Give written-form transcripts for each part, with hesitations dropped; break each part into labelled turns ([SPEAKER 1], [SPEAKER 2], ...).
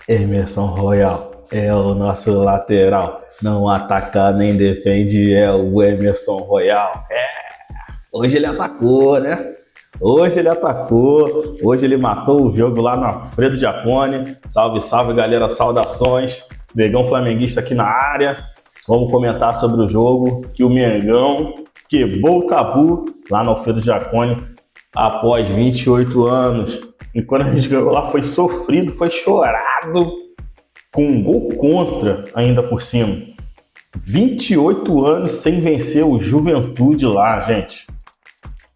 [SPEAKER 1] Emerson Royal é o nosso lateral. Não ataca nem defende, é o Emerson Royal. Hoje ele atacou, né? Hoje ele atacou. Hoje ele matou o jogo lá no Alfredo Jaconi. Salve, salve, galera. Saudações. Mengão flamenguista aqui na área. Vamos comentar sobre o jogo que o Mengão quebrou o tabu lá no Alfredo Jaconi após 28 anos. E quando a gente ganhou lá foi sofrido, foi chorado, com um gol contra ainda por cima. 28 anos sem vencer o Juventude lá, gente.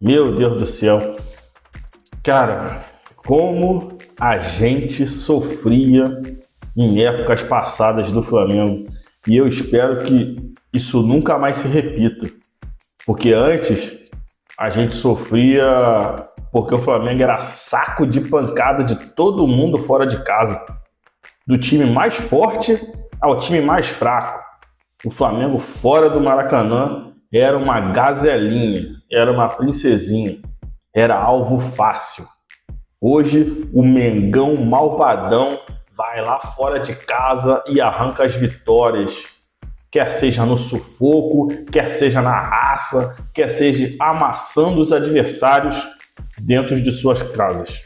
[SPEAKER 1] Meu Deus do céu. Cara, como a gente sofria em épocas passadas do Flamengo. E eu espero que isso nunca mais se repita. Porque antes a gente sofria porque o Flamengo era saco de pancada de todo mundo fora de casa. Do time mais forte ao time mais fraco. O Flamengo fora do Maracanã era uma gazelinha, era uma princesinha, era alvo fácil. Hoje o Mengão malvadão vai lá fora de casa e arranca as vitórias. Quer seja no sufoco, quer seja na raça, quer seja amassando os adversários dentro de suas casas.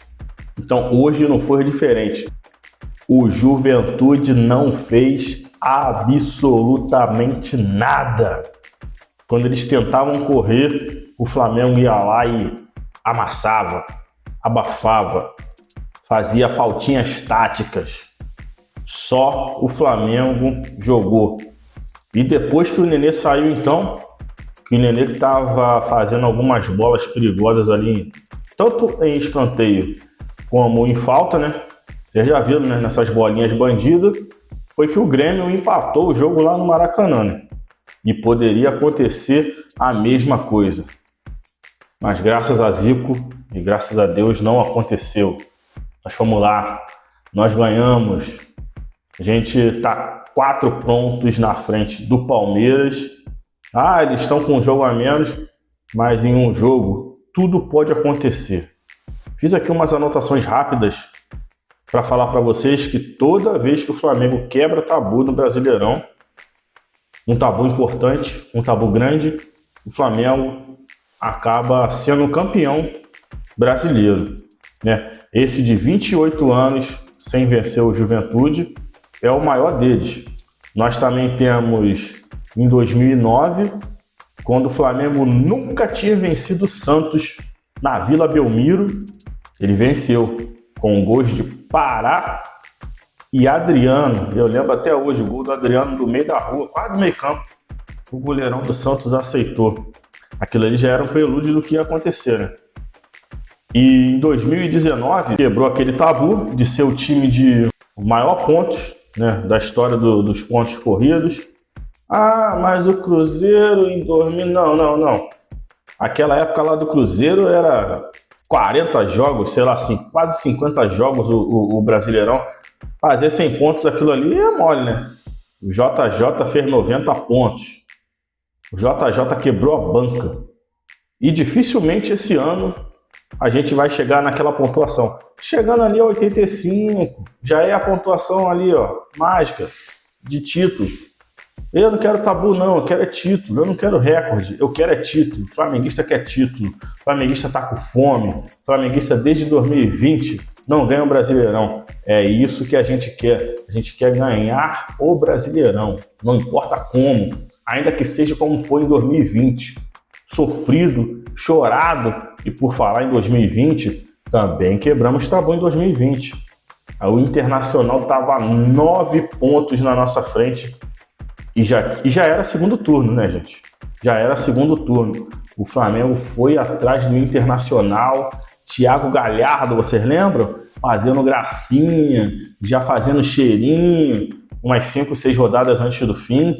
[SPEAKER 1] Então hoje não foi diferente. O Juventude não fez absolutamente nada. Quando eles tentavam correr, o Flamengo ia lá e amassava, abafava, fazia faltinhas táticas. Só o Flamengo jogou. E depois que o Nenê saiu, então, que o Nenê que estava fazendo algumas bolas perigosas ali, tanto em escanteio como em falta, né? Vocês já viram, né, nessas bolinhas bandidas, foi que o Grêmio empatou o jogo lá no Maracanã, né? E poderia acontecer a mesma coisa. Mas graças a Zico e graças a Deus não aconteceu. Nós fomos lá, nós ganhamos. A gente está 4 pontos na frente do Palmeiras. Eles estão com um jogo a menos, mas em um jogo tudo pode acontecer. Fiz aqui umas anotações rápidas para falar para vocês que toda vez que o Flamengo quebra tabu no Brasileirão, um tabu importante, um tabu grande, o Flamengo acaba sendo campeão brasileiro, né? Esse de 28 anos sem vencer o Juventude é o maior deles. Nós também temos em 2009, quando o Flamengo nunca tinha vencido o Santos na Vila Belmiro, ele venceu com gols de Pará e Adriano. Eu lembro até hoje, o gol do Adriano do meio da rua, quase no meio campo. O goleirão do Santos aceitou. Aquilo ali já era um prelúdio do que ia acontecer, né? E em 2019, quebrou aquele tabu de ser o time de maior pontos, né, da história dos pontos corridos. Mas o Cruzeiro em 2000... Não. Aquela época lá do Cruzeiro era 40 jogos, sei lá, assim, quase 50 jogos o Brasileirão. Fazer 100 pontos aquilo ali é mole, né? O JJ fez 90 pontos. O JJ quebrou a banca. E dificilmente esse ano a gente vai chegar naquela pontuação. Chegando ali a 85, já é a pontuação ali, ó, mágica, de título. Eu não quero tabu não, eu quero é título, eu não quero recorde, eu quero é título. O flamenguista quer título, o flamenguista tá com fome, o flamenguista desde 2020 não ganha o Brasileirão. É isso que a gente quer ganhar o Brasileirão, não importa como, ainda que seja como foi em 2020. Sofrido, chorado, e por falar em 2020, também quebramos tabu em 2020. O Internacional estava 9 pontos na nossa frente e já era segundo turno, né, gente? Já era segundo turno. O Flamengo foi atrás do Internacional, Thiago Galhardo, vocês lembram? Fazendo gracinha, já fazendo cheirinho, umas 5, 6 rodadas antes do fim.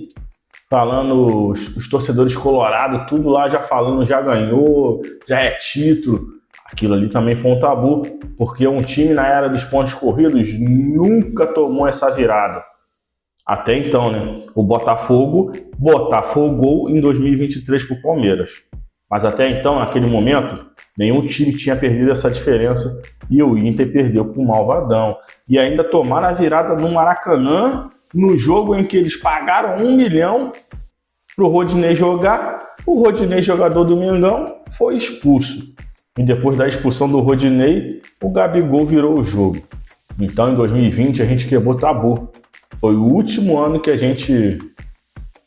[SPEAKER 1] Falando, os torcedores colorados, tudo lá já falando, já ganhou, já é título. Aquilo ali também foi um tabu, porque um time na era dos pontos corridos nunca tomou essa virada. Até então, né? O Botafogo em 2023 pro Palmeiras. Mas até então, naquele momento, Nenhum time tinha perdido essa diferença e o Inter perdeu para o Malvadão. E ainda tomaram a virada no Maracanã, no jogo em que eles pagaram 1 milhão para o Rodinei jogar. O Rodinei, jogador do Mengão, foi expulso. E depois da expulsão do Rodinei, o Gabigol virou o jogo. Então, em 2020, a gente quebrou tabu. Foi o último ano que a gente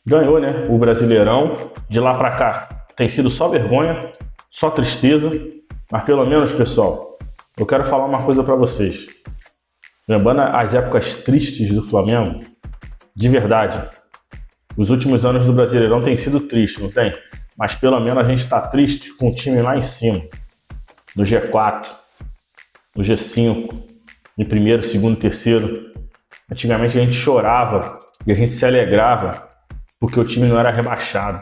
[SPEAKER 1] ganhou, né, o Brasileirão. De lá para cá, tem sido só vergonha, só tristeza. Mas pelo menos, pessoal, eu quero falar uma coisa para vocês. Lembrando as épocas tristes do Flamengo, de verdade, os últimos anos do Brasileirão têm sido tristes, não tem? Mas pelo menos a gente está triste com o time lá em cima, no G4, no G5, em primeiro, segundo, terceiro. Antigamente a gente chorava e a gente se alegrava porque o time não era rebaixado.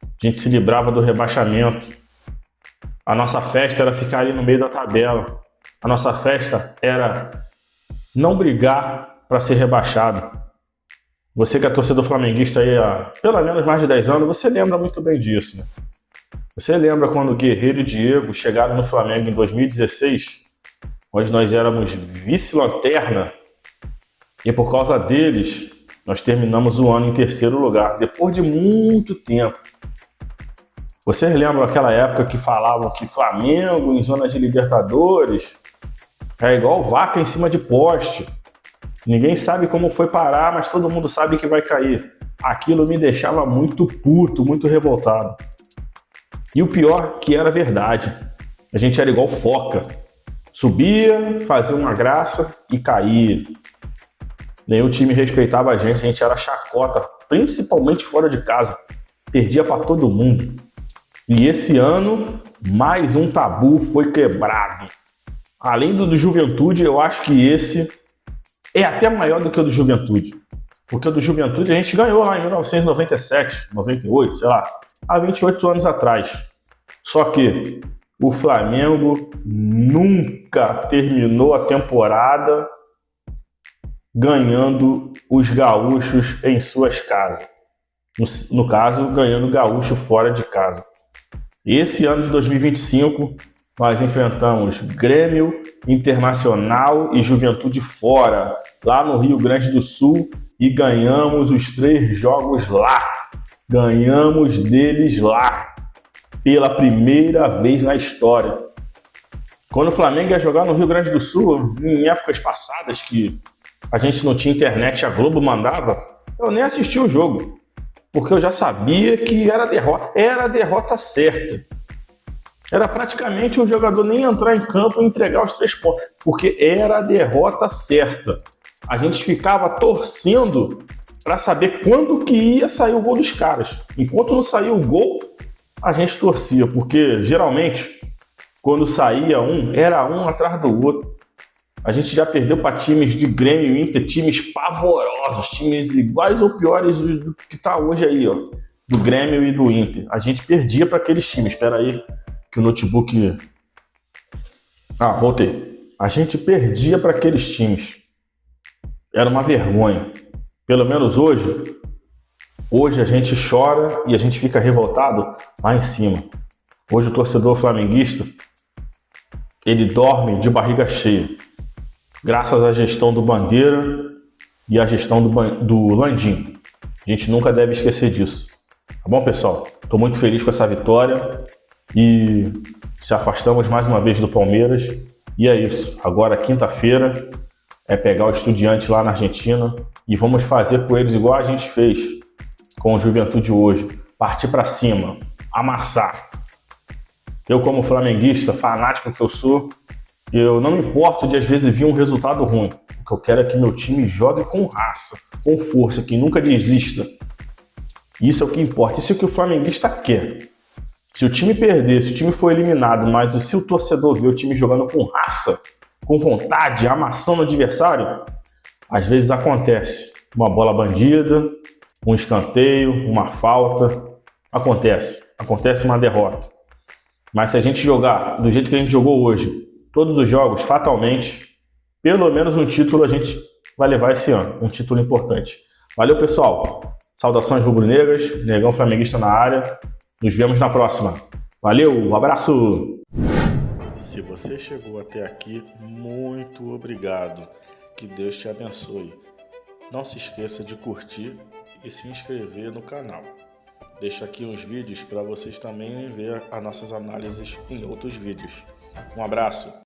[SPEAKER 1] A gente se livrava do rebaixamento. A nossa festa era ficar ali no meio da tabela. A nossa festa era não brigar para ser rebaixado. Você que é torcedor flamenguista aí há pelo menos mais de 10 anos, você lembra muito bem disso, né? Você lembra quando o Guerreiro e Diego chegaram no Flamengo em 2016, onde nós éramos vice-lanterna, e por causa deles, nós terminamos o ano em terceiro lugar, depois de muito tempo. Vocês lembram aquela época que falavam que Flamengo em zona de Libertadores é igual vaca em cima de poste? Ninguém sabe como foi parar, mas todo mundo sabe que vai cair. Aquilo me deixava muito puto, muito revoltado. E o pior que era verdade. A gente era igual foca. Subia, fazia uma graça e caía. Nenhum time respeitava a gente era chacota, principalmente fora de casa. Perdia para todo mundo. E esse ano, mais um tabu foi quebrado. Além do Juventude, eu acho que esse é até maior do que o do Juventude. Porque o do Juventude a gente ganhou lá em 1997, 98, sei lá, há 28 anos atrás. Só que o Flamengo nunca terminou a temporada ganhando os gaúchos em suas casas. No caso, ganhando gaúcho fora de casa. Esse ano de 2025, nós enfrentamos Grêmio, Internacional e Juventude fora, lá no Rio Grande do Sul, e ganhamos os 3 jogos lá. Ganhamos deles lá, pela primeira vez na história. Quando o Flamengo ia jogar no Rio Grande do Sul, em épocas passadas que a gente não tinha internet, a Globo mandava, eu nem assisti o jogo, porque eu já sabia que era a derrota certa. Era praticamente o jogador nem entrar em campo e entregar os 3 pontos, porque era a derrota certa. A gente ficava torcendo para saber quando que ia sair o gol dos caras. Enquanto não saiu o gol, a gente torcia, porque geralmente, quando saía um, era um atrás do outro. A gente já perdeu para times de Grêmio e Inter, times pavorosos, times iguais ou piores do que está hoje aí, ó, do Grêmio e do Inter. A gente perdia para aqueles times. Espera aí, que o notebook... voltei. A gente perdia para aqueles times. Era uma vergonha. Pelo menos hoje a gente chora e a gente fica revoltado lá em cima. Hoje o torcedor flamenguista, ele dorme de barriga cheia. Graças à gestão do Bandeira e à gestão do Landim. A gente nunca deve esquecer disso. Tá bom, pessoal? Estou muito feliz com essa vitória e se afastamos mais uma vez do Palmeiras. E é isso. Agora, quinta-feira, é pegar o Estudiantes lá na Argentina e vamos fazer com eles igual a gente fez com o Juventude hoje. Partir para cima, amassar. Eu, como flamenguista, fanático que eu sou, eu não me importo de às vezes vir um resultado ruim. O que eu quero é que meu time jogue com raça, com força, que nunca desista. Isso é o que importa, isso é o que o flamenguista quer. Se o time perder, se o time for eliminado, mas se o torcedor ver o time jogando com raça, com vontade, amassando o adversário, às vezes acontece uma bola bandida, um escanteio, uma falta, acontece uma derrota. Mas se a gente jogar do jeito que a gente jogou hoje, todos os jogos, fatalmente, pelo menos um título a gente vai levar esse ano, um título importante. Valeu, pessoal. Saudações rubro-negras, Negão Flamenguista na área. Nos vemos na próxima. Valeu, um abraço! Se você chegou até aqui, muito obrigado. Que Deus te abençoe. Não se esqueça de curtir e se inscrever no canal. Deixo aqui uns vídeos para vocês também ver as nossas análises em outros vídeos. Um abraço!